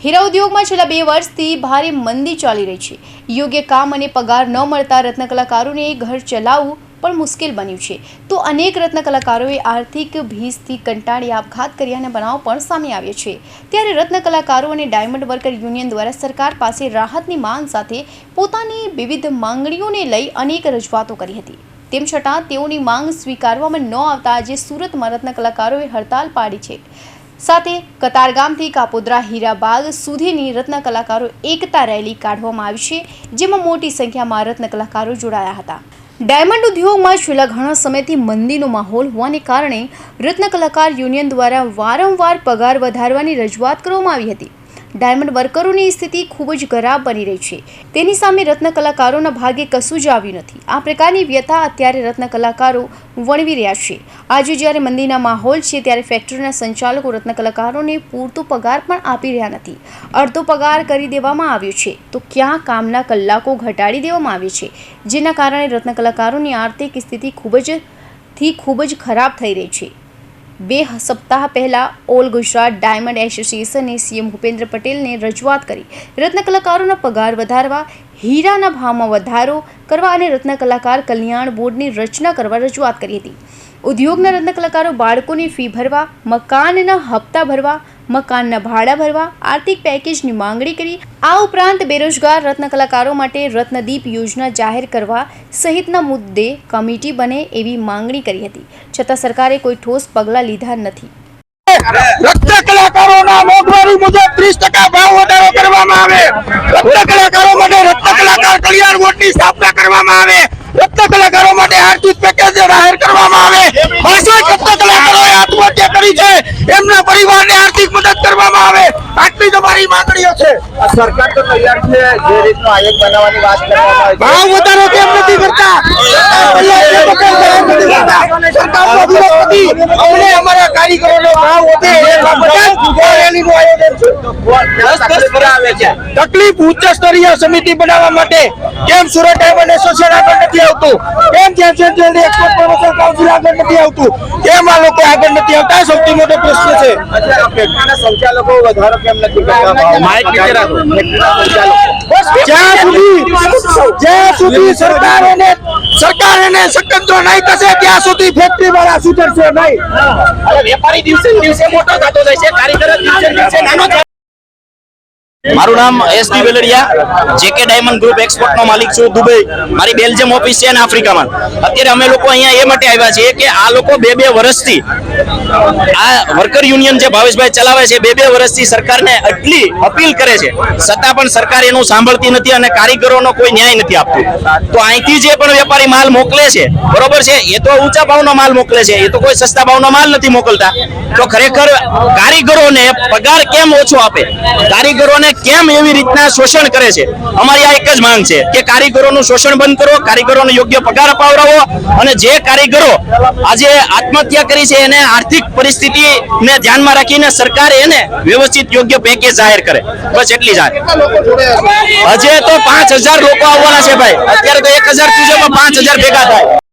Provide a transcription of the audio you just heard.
હીરા ઉદ્યોગમાં છેલ્લા 2 વર્ષથી ભારે મંદી ચાલી રહી છે। યોગ્ય કામ અને પગાર ન મળતા રત્ન કલાકારોને ઘર ચલાવવું પણ મુશ્કેલ બન્યું છે। તો અનેક રત્ન કલાકારોએ આર્થિક ભીંસથી કંટાળી આપઘાત કર્યાના બનાવ પણ સામે આવ્યા છે। ત્યારે રત્ન કલાકારો અને ડાયમંડ વર્કર યુનિયન દ્વારા સરકાર પાસે રાહતની માંગ સાથે પોતાની વિવિધ માંગણીઓને લઈ અનેક રજૂઆતો કરી હતી। તેમ છતાં તેઓની માંગ સ્વીકારવામાં ન આવતા આજે સુરતમાં રત્ન કલાકારોએ હડતાલ પાડી છે। સાથે કતારગામથી કાપોદ્રા હીરાબાગ સુધીની રત્ન કલાકારો એકતા રેલી કાઢવામાં આવી છે, જેમાં મોટી સંખ્યામાં રત્ન કલાકારો જોડાયા હતા। ડાયમંડ ઉદ્યોગમાં છેલ્લા ઘણા સમયથી મંદીનો માહોલ હોવાને કારણે રત્ન કલાકાર યુનિયન દ્વારા વારંવાર પગાર વધારવાની રજૂઆત કરવામાં આવી હતી। ડાયમંડ વર્કરોની સ્થિતિ ખૂબ જ ખરાબ બની રહી છે। તેની સામે રત્ન કલાકારોના ભાગે કશું જ આવ્યું નથી। આ પ્રકારની વ્યથા અત્યારે રત્ન કલાકારો વણવી રહ્યા છે। આજે જ્યારે મંદીના માહોલ છે ત્યારે ફેક્ટરીના સંચાલકો રત્ન કલાકારોને પૂરતો પગાર પણ આપી રહ્યા નથી। અડધો પગાર કરી દેવામાં આવ્યો છે તો ક્યાં કામના કલાકો ઘટાડી દેવામાં આવે છે, જેના કારણે રત્ન કલાકારોની આર્થિક સ્થિતિ ખૂબ જ ખરાબ થઈ રહી છે। 2 સપ્તાહ પહેલા ઓલ ગુજરાત ડાયમંડ એસોસિએશને સીએમ ભૂપેન્દ્ર પટેલને રજૂઆત કરી રત્ન કલાકારોના પગાર વધારવા, હીરાના ભાવમાં વધારો કરવા અને રત્ન કલાકાર કલ્યાણ બોર્ડની રચના કરવા રજૂઆત કરી હતી। ઉદ્યોગના રત્ન કલાકારો બાળકોની ફી ભરવા, મકાનના હપ્તા ભરવા, મકાનના ભાડા ભરવા, આર્થિક પેકેજની માંગણી કરી। આ ઉપરાંત બેરોજગાર રત્ન કલાકારો માટે રત્નદીપ યોજના જાહેર કરવા સહિતના મુદ્દે કમિટી બને એવી માંગણી કરી હતી, છતાં સરકારે કોઈ ઠોસ પગલાં લીધા નથી। રત્ન કલાકારોના મોંઘવારી મુજબ 30% ભાવ વધારો કરવામાં આવે। રત્ન કલાકારો માટે રત્ન કલાકાર કલ્યાણ બોર્ડની સ્થાપના કરવામાં આવે। રત્ન કલાકારો માટે આર્થિક પેકેજ જાહેર કરવામાં આવે। 62 રત્ન કલાકારોએ આત્મહત્યા કરી છે, એમના પરિવારને આર્થિક મદદ કરવામાં આવે। આટલી તમારી માંગણીઓ છે। સરકાર તો તૈયાર છે, જે રીતનો આયોગ બનાવવાની વાત કરવામાં આવે છે। ભાવ વધારો કેમ નથી કરતા? સરકારનો વિરોધ નથી। અમને અમારા કારીગરોનો ભાવ વધે એ બાબતે રેલીનું આયોજન છે। તકલીફ ઉચ્ચ સ્તરીય સમિતિ બનાવવા માટે કેમ સુરત ડાયમંડ એસોસિએશન આગળ નથી આવતું? કેમ ત્યાં સેન્ટ્રલ એક્સપોર્ટ પ્રમોશન કાઉન્સિલ આગળ નથી આવતું? કેમ આ લોકો આગળ નથી આવતા? સૌથી મોટો પ્રશ્ન છે। ફેક્ટરીના સંચાલકો વધારો કેમ નથી કરતા? જ્યાં સુધી સરકાર એને શકંજો નહીં થશે ત્યાં સુધી ફેક્ટરી વાળા સુધરશે નહીં। વેપારી દિવસે દિવસે મોટો થતો જાય છે, કારીગર દિવસે દિવસે નાનો। મારું નામ એસડી વેલડિયા, જેકે ડાયમંડ ગ્રુપ એક્સપોર્ટનો માલિક છું, દુબઈ। મારી બેલ્જિયમ ઓફિસ છે અને આફ્રિકામાં। અત્યારે અમે લોકો અહીંયા એ માટે આવ્યા છીએ કે આ લોકો 2 વર્ષથી આ વર્કર યુનિયન જે ભાવેશભાઈ ચલાવે છે 2 વર્ષથી સરકારને આટલી અપીલ કરે છે, છતાં પણ સરકાર એનું સાંભળતી નથી અને કારીગરોનો કોઈ ન્યાય નથી આપતું। તો અહીંથી જે પણ વેપારી માલ મોકલે છે, બરોબર છે, એ તો ઊંચા ભાવનો માલ મોકલે છે, એ તો કોઈ સસ્તા ભાવનો માલ નથી મોકલતા। તો ખરેખર કારીગરોને પગાર કેમ ઓછો આપે? કારીગરોને કેમ એવી રીતના શોષણ કરે છે? અમારી આ એક જ માંગ છે કે કારીગરોનું શોષણ બંધ કરો, કારીગરોને યોગ્ય પગાર અપાવડાવો અને જે કારીગરો આજે આત્મહત્યા કરી છે એને આર્થિક પરિસ્થિતિને ધ્યાનમાં રાખીને સરકાર એને વ્યવસ્થિત યોગ્ય પેકેજ જાહેર કરે। બસ એટલી જ। હજે તો 5000 લોકો આવવાના છે ભાઈ। અત્યારે તો 1000 પૂજોમાં 5000 ભેગા થાય।